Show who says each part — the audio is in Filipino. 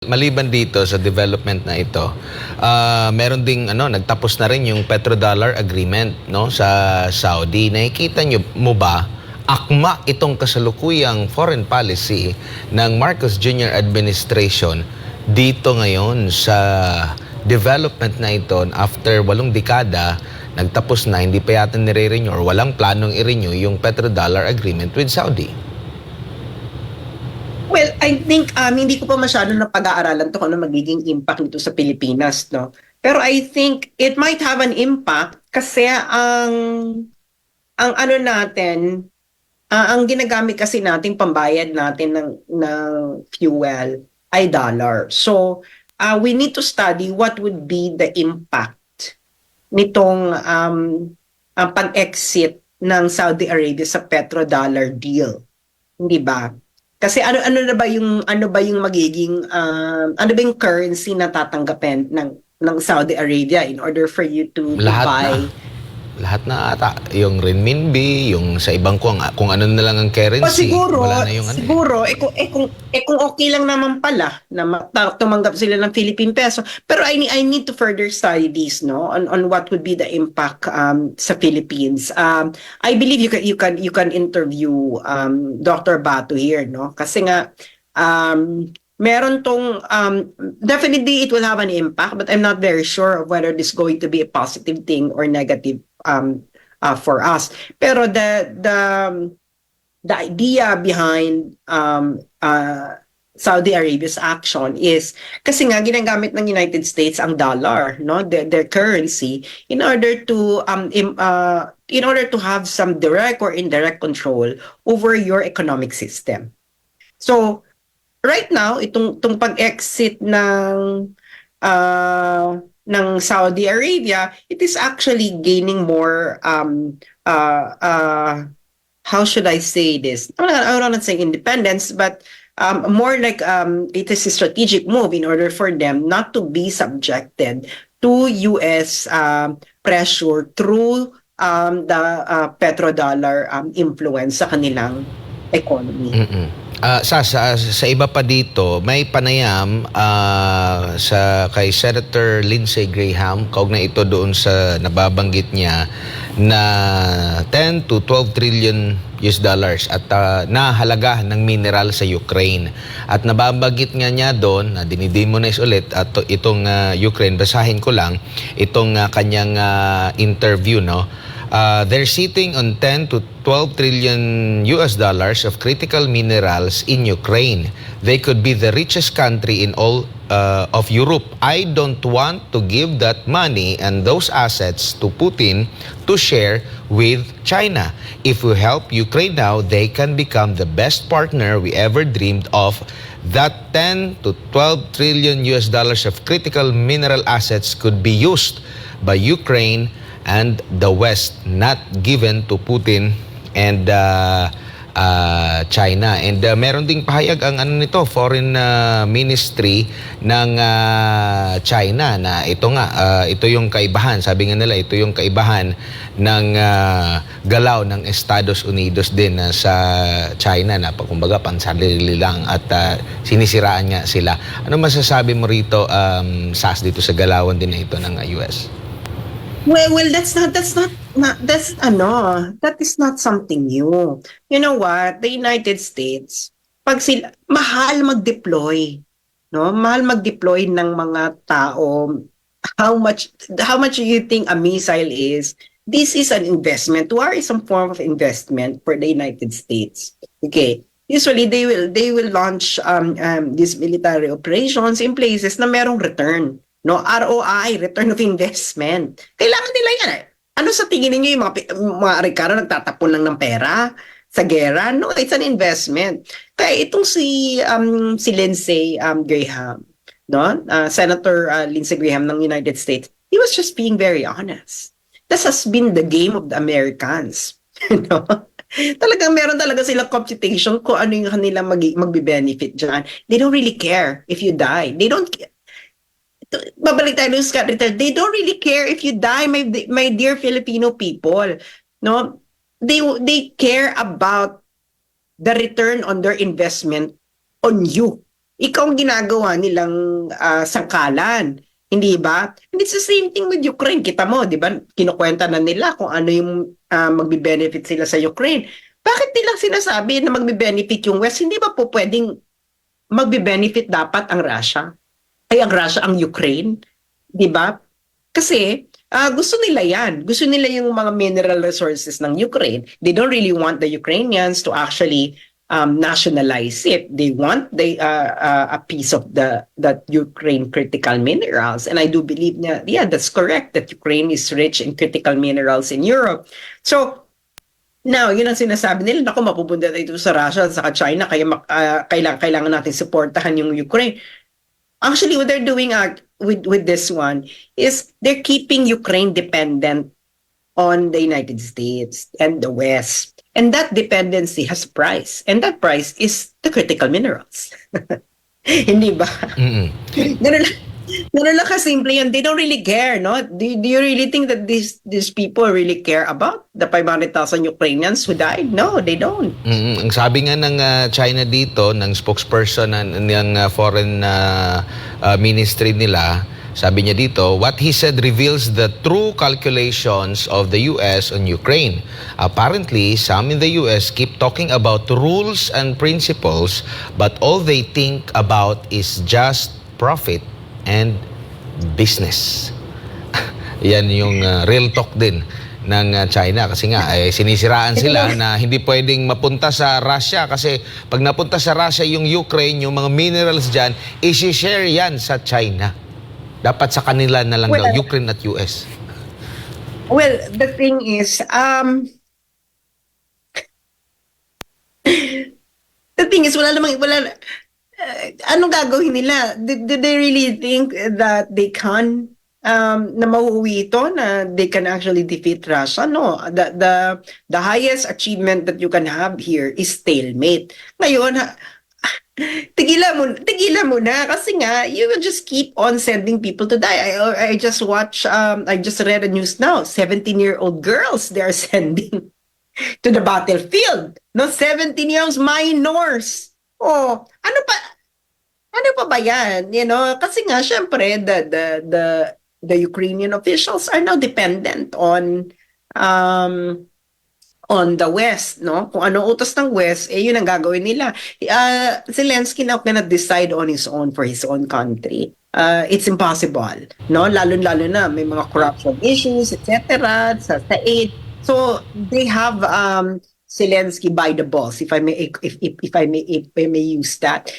Speaker 1: Maliban dito sa development na ito, meron ding nagtapos na rin yung petrodollar agreement sa Saudi. Nakikita nyo mo ba akma itong kasalukuyang foreign policy ng Marcos Jr. administration dito ngayon sa development na ito after 8 dekada nagtapos na, hindi pa yata nire-renew or walang planong i-renew yung petrodollar agreement with Saudi?
Speaker 2: Well, I think hindi ko pa masyado na pag-aaralan to kung ano magiging impact nito sa Pilipinas, no? Pero I think it might have an impact kasi ang ano natin, ang ginagamit kasi natin pambayad natin ng fuel ay dollar. So, we need to study what would be the impact nitong pag-exit ng Saudi Arabia sa petrodollar deal. Hindi ba? Kasi ano ba yung magiging ano ba yung currency na tatanggapin ng Saudi Arabia in order for you to buy
Speaker 1: lahat na ata, yung renminbi, yung sa ibang kung ano na lang ang currency, wala na yung
Speaker 2: siguro kung okay lang naman pala na tumanggap sila ng Philippine peso, pero I need to further study this on what would be the impact sa Philippines. I believe you can interview Dr. Bato here, no, kasi nga meron tong definitely it will have an impact, but I'm not very sure of whether this is going to be a positive thing or negative for us. Pero the idea behind Saudi Arabia's action is kasi nga ginagamit ng United States ang dollar, no, their currency in order to have some direct or indirect control over your economic system. So right now, itong pag-exit ng Saudi Arabia, it is actually gaining more how should I say this? I'm not saying independence, but more like it is a strategic move in order for them not to be subjected to US pressure through the petrodollar influence sa kanilang economy.
Speaker 1: Sa iba pa dito, may panayam kay Senator Lindsey Graham, kaugnay ito doon sa nababanggit niya na 10 to 12 trillion US dollars at nahalaga ng mineral sa Ukraine. At nababanggit nga niya doon, na dinidemonize ulit at itong Ukraine, basahin ko lang itong kanyang interview, no? They're sitting on 10 to 12 trillion US dollars of critical minerals in Ukraine. They could be the richest country in all of Europe. I don't want to give that money and those assets to Putin to share with China. If we help Ukraine now, they can become the best partner we ever dreamed of. That 10 to 12 trillion US dollars of critical mineral assets could be used by Ukraine and the West, not given to Putin and China. And meron ding pahayag ang Foreign Ministry ng China na ito yung kaibahan. Sabi nga nila, ito yung kaibahan ng galaw ng Estados Unidos din sa China na kumbaga pansarili lang at sinisiraan nga sila. Ano masasabi mo rito, Sas, dito sa galawan din na ito ng US?
Speaker 2: Well, that is not something new. You know what? The United States, pag sila mahal mag-deploy, no? Mahal mag-deploy ng mga tao. How much do you think a missile is? This is an investment. War is some form of investment for the United States. Okay. Usually they will launch these military operations in places na merong return. No, ROI, return of investment. Kailangan nila yan. Ano sa tingin niyo yung mga Ricardo nagtatapon lang ng pera sa gera? No, it's an investment. Kaya itong si Lindsey Graham, no? Senator Lindsey Graham ng United States, he was just being very honest. This has been the game of the Americans. No? Talagang meron talaga silang computation kung ano yung kanilang magbe-benefit dyan. They don't really care if you die. They don't care. Babalik tayo ng Scott Ritter. They don't really care if you die, my dear Filipino people. No, they care about the return on their investment on you. ikaw ang ginagawa nilang sangkalan. Hindi ba? And it's the same thing with Ukraine. Kita mo, di ba? Kinukwenta na nila kung ano yung magbe-benefit sila sa Ukraine. Bakit nilang sinasabi na magbe-benefit yung West? Hindi ba po pwedeng magbe-benefit dapat ang Russia? Ay, ang Russia, ang Ukraine? Di ba? Kasi gusto nila yan. Gusto nila yung mga mineral resources ng Ukraine. They don't really want the Ukrainians to actually nationalize it. They want a piece of that Ukraine critical minerals. And I do believe na, yeah, that's correct, that Ukraine is rich in critical minerals in Europe. So, now, yun ang sinasabi nila, naku, mapupunta ito sa Russia at saka China, kaya kailangan natin supportahan yung Ukraine. Actually, what they're doing with this one is they're keeping Ukraine dependent on the United States and the West. And that dependency has price. And that price is the critical minerals. Hindi ba? Ganun lang kasimple yun. They don't really care, no? Do you really think that these people really care about the 500,000 Ukrainians who died? No, they don't.
Speaker 1: Ang sabi nga ng China dito, ng spokesperson ng foreign ministry nila, sabi niya dito, what he said reveals the true calculations of the US on Ukraine. Apparently, some in the US keep talking about rules and principles, but all they think about is just profit and business. Yan yung real talk din ng China kasi nga sinisiraan sila na hindi pwedeng mapunta sa Russia kasi pag napunta sa Russia yung Ukraine, yung mga minerals dyan, isi-share yan sa China. Dapat sa kanila na lang daw, Ukraine at US.
Speaker 2: Well, the thing is, anong gagawin nila? Do they really think that they can na mauuwi ito, na they can actually defeat Russia? No. The highest achievement that you can have here is stalemate. Ngayon, tigilan mo na kasi nga you will just keep on sending people to die. I just read a news now, 17-year-old girls they are sending to the battlefield. No, 17-year-olds minors. Oh, ano pa ba yan? You know, kasi nga syempre the Ukrainian officials are now dependent on the West, no? Kung ano utos ng West, yun ang gagawin nila. Zelensky now cannot decide on his own for his own country. It's impossible, no? Lalo-lalo na may mga corruption issues, etc. sa aid. So they have Zelensky by the balls, if I may use that.